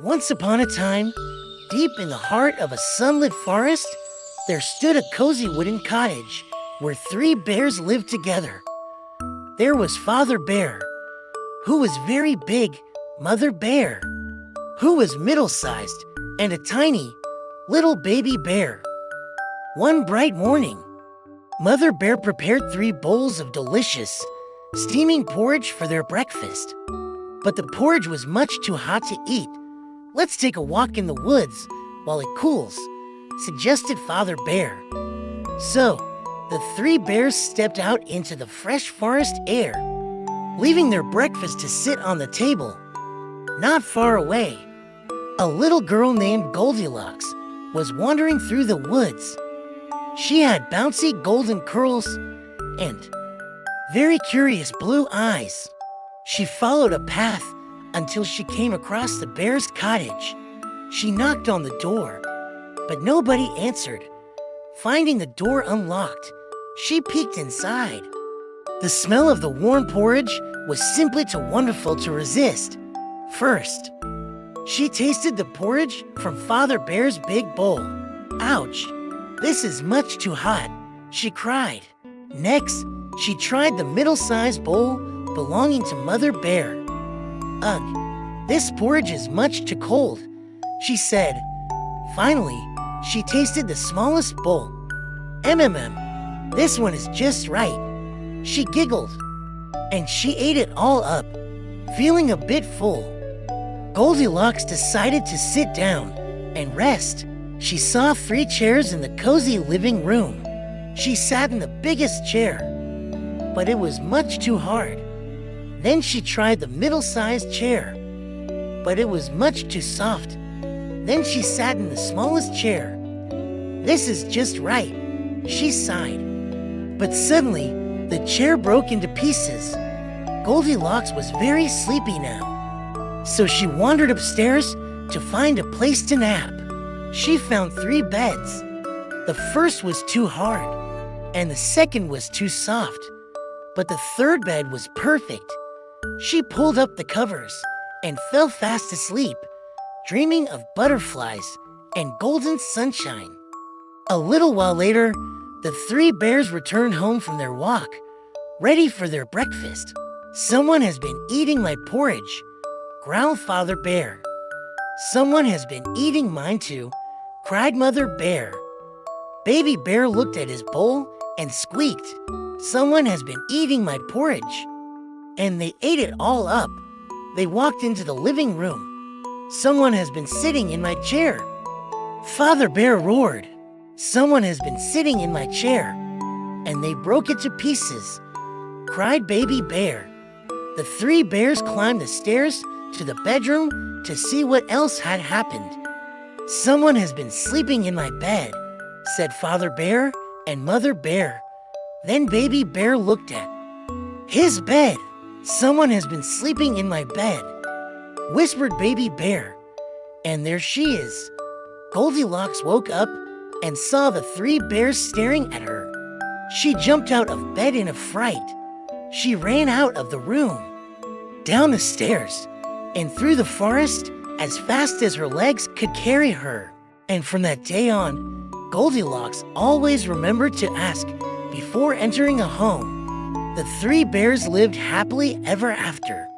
Once upon a time, deep in the heart of a sunlit forest, there stood a cozy wooden cottage where three bears lived together. There was Father Bear, who was very big, Mother Bear, who was middle-sized, and a tiny, little baby bear. One bright morning, Mother Bear prepared 3 bowls of delicious, steaming porridge for their breakfast. But the porridge was much too hot to eat. "Let's take a walk in the woods while it cools," suggested Father Bear. So, the 3 bears stepped out into the fresh forest air, leaving their breakfast to sit on the table. Not far away, a little girl named Goldilocks was wandering through the woods. She had bouncy golden curls and very curious blue eyes. She followed a path until she came across the bear's cottage. She knocked on the door, but nobody answered. Finding the door unlocked, she peeked inside. The smell of the warm porridge was simply too wonderful to resist. First, she tasted the porridge from Father Bear's big bowl. "Ouch, this is much too hot," she cried. Next, she tried the middle-sized bowl belonging to Mother Bear. "Ugh, this porridge is much too cold," she said. Finally, she tasted the smallest bowl. This one is just right," she giggled. And she ate it all up, feeling a bit full. Goldilocks decided to sit down and rest. She saw 3 chairs in the cozy living room. She sat in the biggest chair, but it was much too hard. Then she tried the middle-sized chair, but it was much too soft. Then she sat in the smallest chair. "This is just right," she sighed. But suddenly, the chair broke into pieces. Goldilocks was very sleepy now, so she wandered upstairs to find a place to nap. She found 3 beds. The first was too hard, and the second was too soft, but the third bed was perfect. She pulled up the covers and fell fast asleep, dreaming of butterflies and golden sunshine. A little while later, the 3 bears returned home from their walk, ready for their breakfast. "Someone has been eating my porridge," growled Father Bear. "Someone has been eating mine too," cried Mother Bear. Baby Bear looked at his bowl and squeaked, "Someone has been eating my porridge." And they ate it all up. They walked into the living room. "Someone has been sitting in my chair." Father Bear roared, "Someone has been sitting in my chair." And they broke it to pieces, cried Baby Bear. The 3 bears climbed the stairs to the bedroom to see what else had happened. "Someone has been sleeping in my bed," said Father Bear and Mother Bear. Then Baby Bear looked at his bed. "Someone has been sleeping in my bed," whispered Baby Bear. And there she is. Goldilocks woke up and saw the 3 bears staring at her. She jumped out of bed in a fright. She ran out of the room, down the stairs, and through the forest as fast as her legs could carry her. And from that day on, Goldilocks always remembered to ask before entering a home. The 3 bears lived happily ever after.